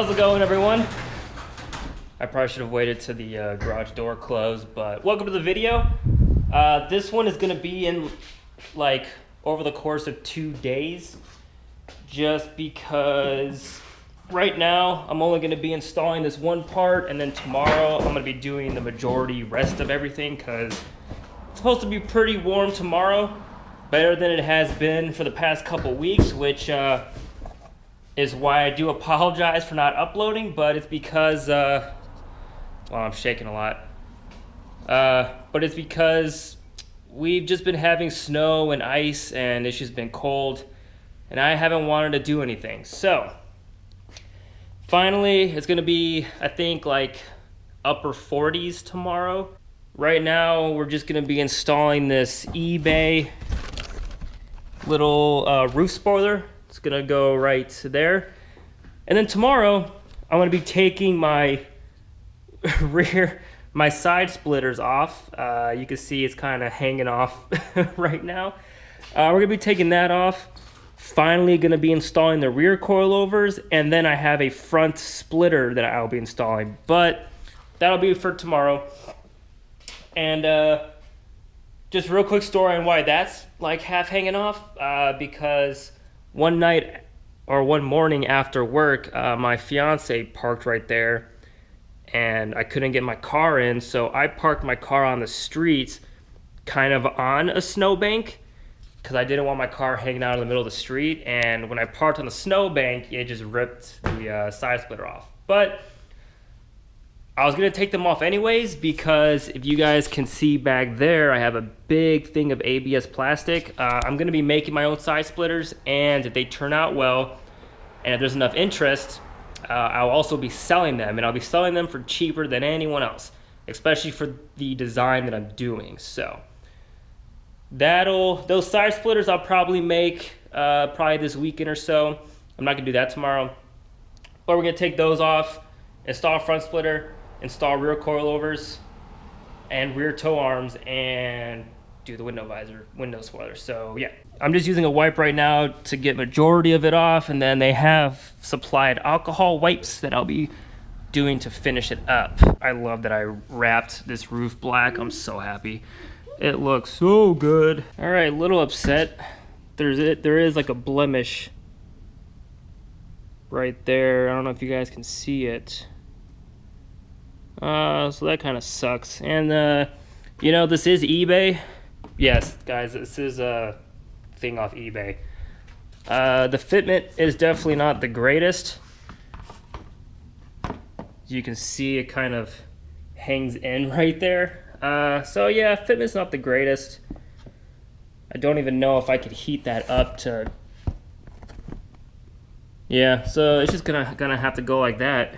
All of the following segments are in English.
How's it going, everyone? I probably should have waited till the garage door closed, but welcome to the video. This one is gonna be in like over the course of 2 days, just because right now I'm only gonna be installing this one part, and then tomorrow I'm gonna be doing the majority rest of everything, because it's supposed to be pretty warm tomorrow, better than it has been for the past couple weeks, which is why I do apologize for not uploading, but it's because, well, I'm shaking a lot. But it's because we've just been having snow and ice, and it's just been cold, and I haven't wanted to do anything. So, finally, it's gonna be, I think, like upper 40s tomorrow. Right now, we're just gonna be installing this eBay little roof spoiler. It's gonna go right there. And then tomorrow, I'm gonna be taking my my side splitters off. You can see it's kind of hanging off right now. We're gonna be taking that off. Finally gonna be installing the rear coilovers, and then I have a front splitter that I'll be installing, but that'll be for tomorrow. And just real quick story on why that's like half hanging off, because one night or one morning after work, my fiance parked right there and I couldn't get my car in, so I parked my car on the street kind of on a snowbank because I didn't want my car hanging out in the middle of the street. And when I parked on the snowbank, it just ripped the side splitter off. But I was gonna take them off anyways, because if you guys can see back there, I have a big thing of ABS plastic. I'm gonna be making my own side splitters, and if they turn out well, and if there's enough interest, I'll also be selling them, and I'll be selling them for cheaper than anyone else, especially for the design that I'm doing. So those side splitters I'll probably make probably this weekend or so. I'm not gonna do that tomorrow, but we're gonna take those off, install a front splitter, install rear coilovers and rear tow arms, and do the window spoiler. So yeah, I'm just using a wipe right now to get majority of it off, and then they have supplied alcohol wipes that I'll be doing to finish it up. I love that I wrapped this roof black. I'm so happy. It looks so good. All right, little upset. There is like a blemish right there. I don't know if you guys can see it. So that kind of sucks. And you know, this is eBay. Yes, guys, this is a thing off eBay. The fitment is definitely not the greatest. As you can see, it kind of hangs in right there. So yeah, fitment's not the greatest. I don't even know if I could heat that up to... Yeah, so it's just gonna have to go like that.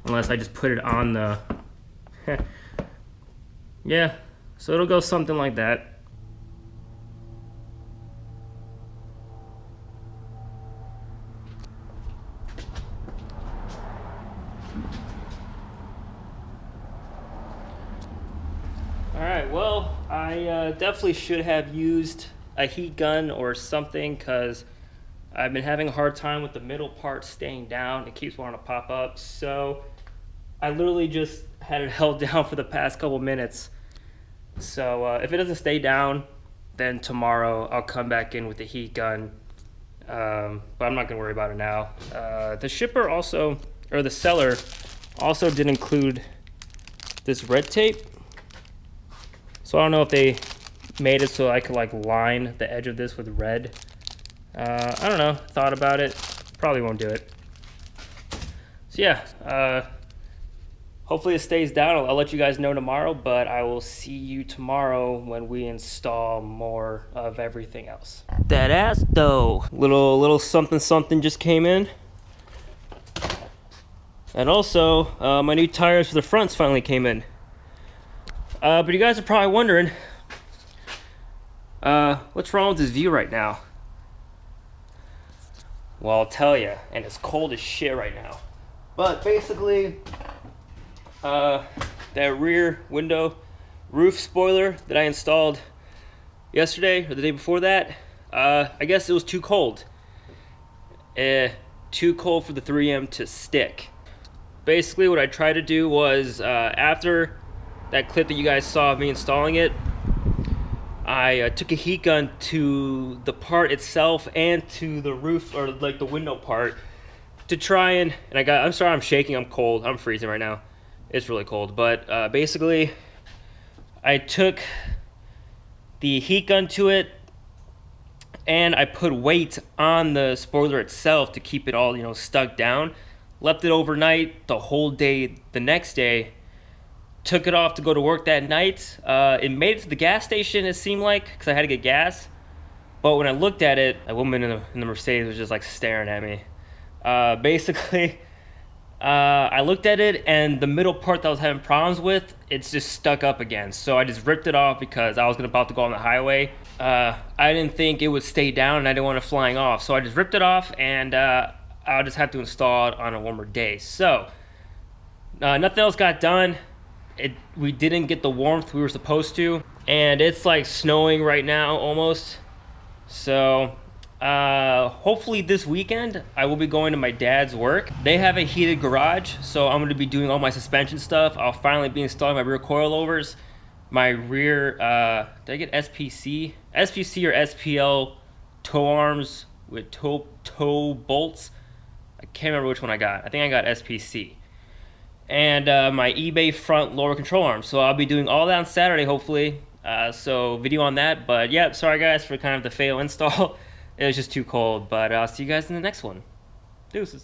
Unless I just put it on the... Yeah, so it'll go something like that. Alright, well, I definitely should have used a heat gun or something, because I've been having a hard time with the middle part staying down. It keeps wanting to pop up, so I literally just had it held down for the past couple minutes. So if it doesn't stay down, then tomorrow I'll come back in with the heat gun. But I'm not gonna worry about it now. The shipper also, or the seller also did include this red tape. So I don't know if they made it so I could like line the edge of this with red. I don't know, thought about it, probably won't do it. So yeah, hopefully it stays down. I'll let you guys know tomorrow, but I will see you tomorrow when we install more of everything else. That ass though. Little something just came in. And also, my new tires for the fronts finally came in. But you guys are probably wondering, what's wrong with this view right now? Well, I'll tell you, and it's cold as shit right now. But basically, that rear window roof spoiler that I installed yesterday or the day before that, I guess it was too cold. too cold for the 3M to stick. Basically what I tried to do was, after that clip that you guys saw of me installing it, I took a heat gun to the part itself and to the roof, or like the window part, to try and I'm sorry I'm shaking, I'm cold, I'm freezing right now. It's really cold, but basically I took the heat gun to it and I put weight on the spoiler itself to keep it all, you know, stuck down. Left it overnight, the whole day the next day. Took it off to go to work that night. It made it to the gas station, it seemed like, because I had to get gas. But when I looked at it, a woman in the Mercedes was just like staring at me. Basically, I looked at it and the middle part that I was having problems with, it's just stuck up again. So I just ripped it off because I was about to go on the highway. I didn't think it would stay down and I didn't want it flying off. So I just ripped it off and I'll just have to install it on a warmer day. So nothing else got done. We didn't get the warmth we were supposed to, and it's like snowing right now almost. So hopefully this weekend I will be going to my dad's work. They have a heated garage, so I'm going to be doing all my suspension stuff. I'll finally be installing my rear coilovers, my rear did I get SPC or SPL tow arms with tow bolts. I can't remember which one I got. I think I got SPC. And my eBay front lower control arm. So I'll be doing all that on Saturday, hopefully. So video on that. But yeah, sorry guys for kind of the fail install. It was just too cold. But I'll see you guys in the next one. Deuces.